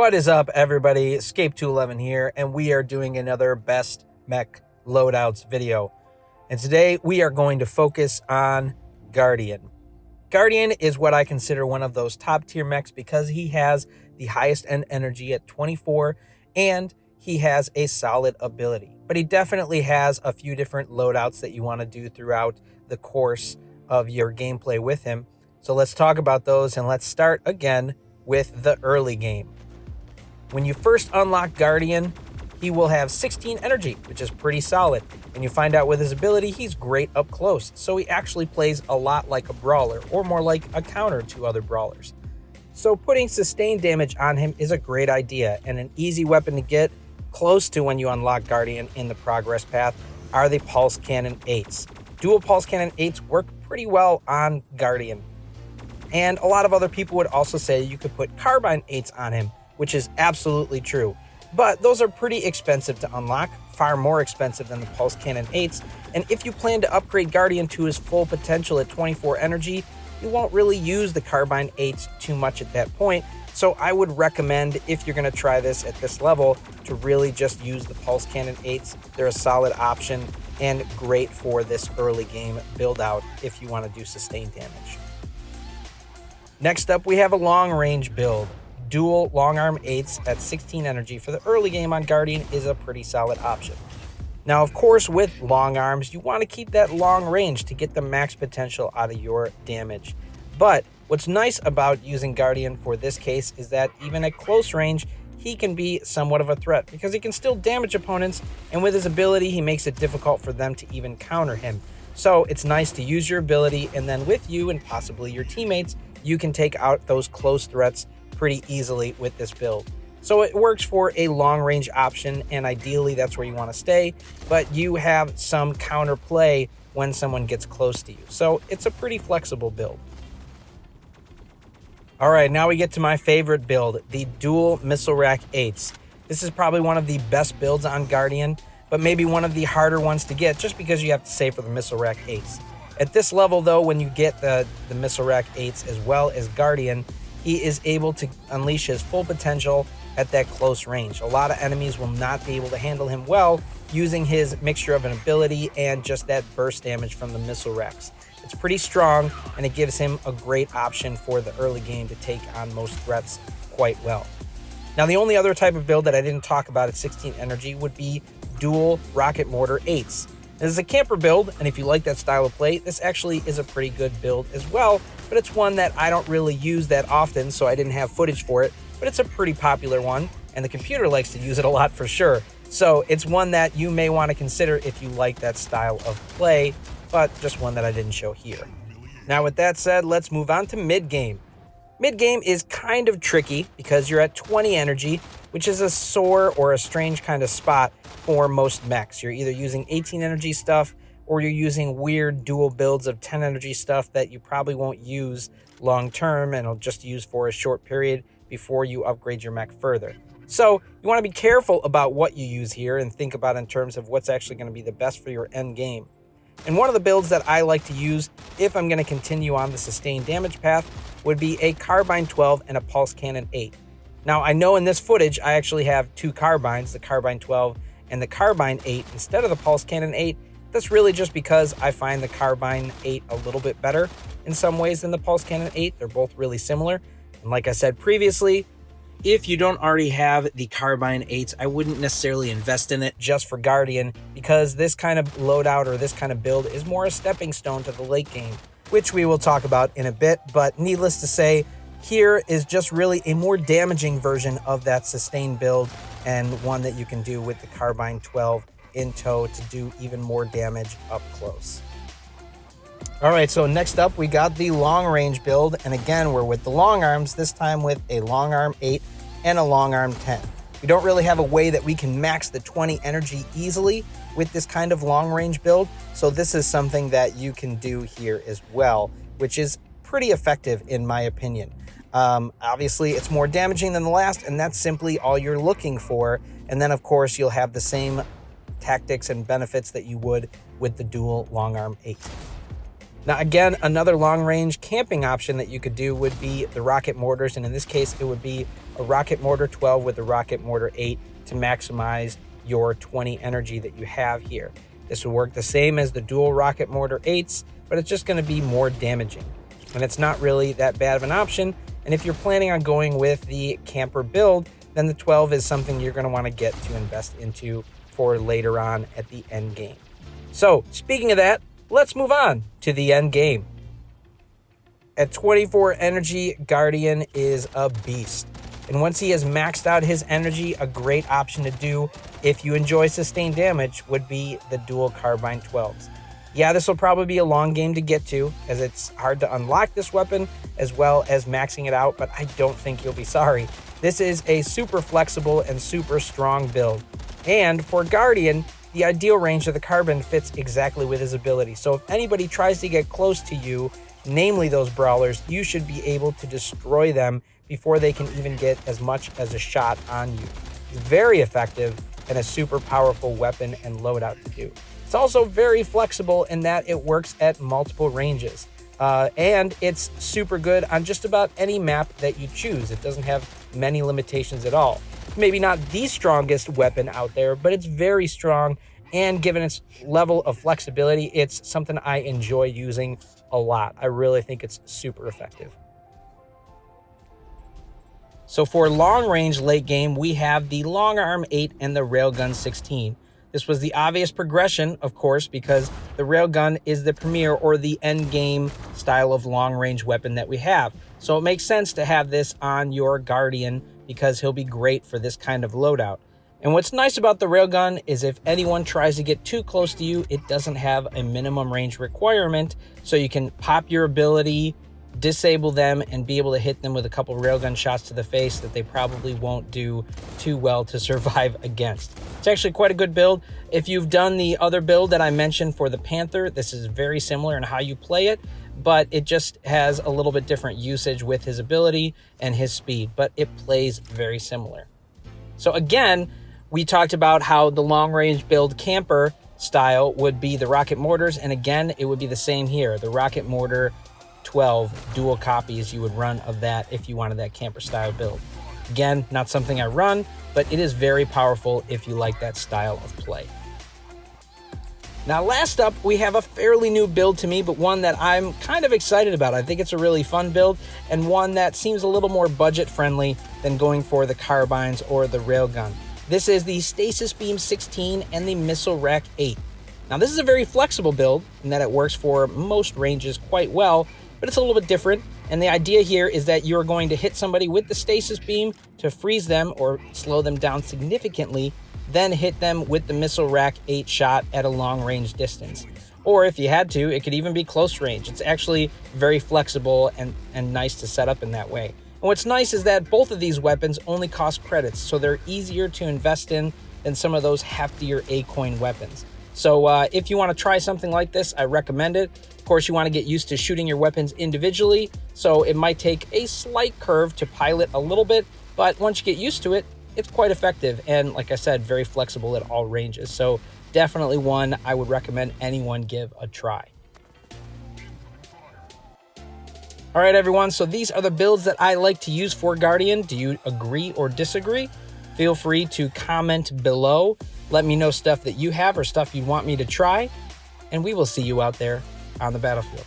What is up, everybody? Escape211 here, and we are doing another best mech loadouts video. And today we are going to focus on Guardian. Guardian is what I consider one of those top tier mechs because he has the highest end energy at 24 and he has a solid ability. But he definitely has a few different loadouts that you want to do throughout the course of your gameplay with him. So let's talk about those, and let's start again with the early game. When you first unlock Guardian, he will have 16 energy, which is pretty solid. And you find out with his ability, he's great up close. So he actually plays a lot like a brawler, or more like a counter to other brawlers. So putting sustained damage on him is a great idea, and an easy weapon to get close to when you unlock Guardian in the progress path are the Pulse Cannon 8s. Dual Pulse Cannon 8s work pretty well on Guardian. And a lot of other people would also say you could put Carbine 8s on him, which is absolutely true. But those are pretty expensive to unlock, far more expensive than the Pulse Cannon 8s. And if you plan to upgrade Guardian to his full potential at 24 energy, you won't really use the Carbine 8s too much at that point. So I would recommend, if you're going to try this at this level, to really just use the Pulse Cannon 8s. They're a solid option and great for this early game build out if you want to do sustained damage. Next up, we have a long range build. Dual Longarm 8s at 16 energy for the early game on Guardian is a pretty solid option. Now, of course, with long arms, you want to keep that long range to get the max potential out of your damage. But what's nice about using Guardian for this case is that even at close range, he can be somewhat of a threat because he can still damage opponents, and with his ability, he makes it difficult for them to even counter him. So it's nice to use your ability, and then with you and possibly your teammates, you can take out those close threats pretty easily with this build. So it works for a long range option, and ideally that's where you want to stay, but you have some counter play when someone gets close to you. So it's a pretty flexible build. All right, now we get to my favorite build, the dual missile rack 8s. This is probably one of the best builds on Guardian, but maybe one of the harder ones to get just because you have to save for the missile rack 8s. At this level though, when you get the missile rack 8s as well as Guardian, he is able to unleash his full potential at that close range. A lot of enemies will not be able to handle him well using his mixture of an ability and just that burst damage from the missile racks. It's pretty strong, and it gives him a great option for the early game to take on most threats quite well. Now, the only other type of build that I didn't talk about at 16 energy would be dual rocket mortar 8s. This is a camper build, and if you like that style of play, this actually is a pretty good build as well, but it's one that I don't really use that often, so I didn't have footage for it, but it's a pretty popular one, and the computer likes to use it a lot for sure. So it's one that you may want to consider if you like that style of play, but just one that I didn't show here. Now with that said, let's move on to mid-game. Mid-game is kind of tricky because you're at 20 energy, which is a sore or a strange kind of spot for most mechs. You're either using 18 energy stuff or you're using weird dual builds of 10 energy stuff that you probably won't use long term and will just use for a short period before you upgrade your mech further. So you want to be careful about what you use here and think about in terms of what's actually going to be the best for your end game. And one of the builds that I like to use if I'm going to continue on the sustained damage path would be a Carbine 12 and a Pulse Cannon 8. Now, I know in this footage I actually have two Carbines, the Carbine 12 and the Carbine 8 instead of the Pulse Cannon 8. That's really just because I find the Carbine 8 a little bit better in some ways than the Pulse Cannon 8. They're both really similar. And like I said previously, if you don't already have the Carbine 8s, I wouldn't necessarily invest in it just for Guardian, because this kind of loadout or this kind of build is more a stepping stone to the late game, which we will talk about in a bit. But needless to say, here is just really a more damaging version of that sustained build, and one that you can do with the Carbine 12 in tow to do even more damage up close. All right, so next up we got the long range build, and again we're with the long arms, this time with a long arm 8 and a long arm 10. We don't really have a way that we can max the 20 energy easily with this kind of long range build, so this is something that you can do here as well, which is pretty effective in my opinion. Obviously it's more damaging than the last, and that's simply all you're looking for, and then of course you'll have the same tactics and benefits that you would with the dual long arm 8. Now again, another long range camping option that you could do would be the rocket mortars, and in this case it would be a Rocket Mortar 12 with a Rocket Mortar 8 to maximize your 20 energy that you have here. This will work the same as the dual Rocket Mortar 8s, but it's just going to be more damaging. And it's not really that bad of an option. And if you're planning on going with the camper build, then the 12 is something you're going to want to get to invest into for later on at the end game. So speaking of that, let's move on to the end game. At 24 energy, Guardian is a beast. And once he has maxed out his energy, a great option to do if you enjoy sustained damage would be the dual Carbine 12s. Yeah, this will probably be a long game to get to, as it's hard to unlock this weapon as well as maxing it out, but I don't think you'll be sorry. This is a super flexible and super strong build. And for Guardian, the ideal range of the Carbine fits exactly with his ability. So if anybody tries to get close to you, namely those brawlers, you should be able to destroy them before they can even get as much as a shot on you. It's very effective and a super powerful weapon and loadout to do. It's also very flexible in that it works at multiple ranges. And it's super good on just about any map that you choose. It doesn't have many limitations at all. Maybe not the strongest weapon out there, but it's very strong. And given its level of flexibility, it's something I enjoy using a lot. I really think it's super effective. So for long range late game, we have the Longarm 8 and the Railgun 16. This was the obvious progression, of course, because the Railgun is the premier or the end game style of long range weapon that we have. So it makes sense to have this on your Guardian because he'll be great for this kind of loadout. And what's nice about the Railgun is if anyone tries to get too close to you, it doesn't have a minimum range requirement. So you can pop your ability, disable them, and be able to hit them with a couple Railgun shots to the face that they probably won't do too well to survive against. It's actually quite a good build. If you've done the other build that I mentioned for the Panther, this is very similar in how you play it, but it just has a little bit different usage with his ability and his speed, but it plays very similar. So again, we talked about how the long range build camper style would be the Rocket Mortars, and again, it would be the same here. The Rocket Mortar 12 dual copies you would run of that if you wanted that camper style build. Again, not something I run, but it is very powerful if you like that style of play. Now, last up, we have a fairly new build to me, but one that I'm kind of excited about. I think it's a really fun build and one that seems a little more budget friendly than going for the Carbines or the Railgun. This is the Stasis Beam 16 and the Missile Rack 8. Now, this is a very flexible build in that it works for most ranges quite well, but it's a little bit different. And the idea here is that you're going to hit somebody with the Stasis Beam to freeze them or slow them down significantly, then hit them with the Missile Rack 8 shot at a long range distance. Or if you had to, it could even be close range. It's actually very flexible and nice to set up in that way. And what's nice is that both of these weapons only cost credits, so they're easier to invest in than some of those heftier A-coin weapons. So if you want to try something like this, I recommend it. Of course, you want to get used to shooting your weapons individually, so it might take a slight curve to pilot a little bit, but once you get used to it, it's quite effective. And like I said, very flexible at all ranges. So definitely one I would recommend anyone give a try. All right, everyone, so these are the builds that I like to use for Guardian. Do you agree or disagree? Feel free to comment below. Let me know stuff that you have or stuff you want me to try, and we will see you out there on the battlefield.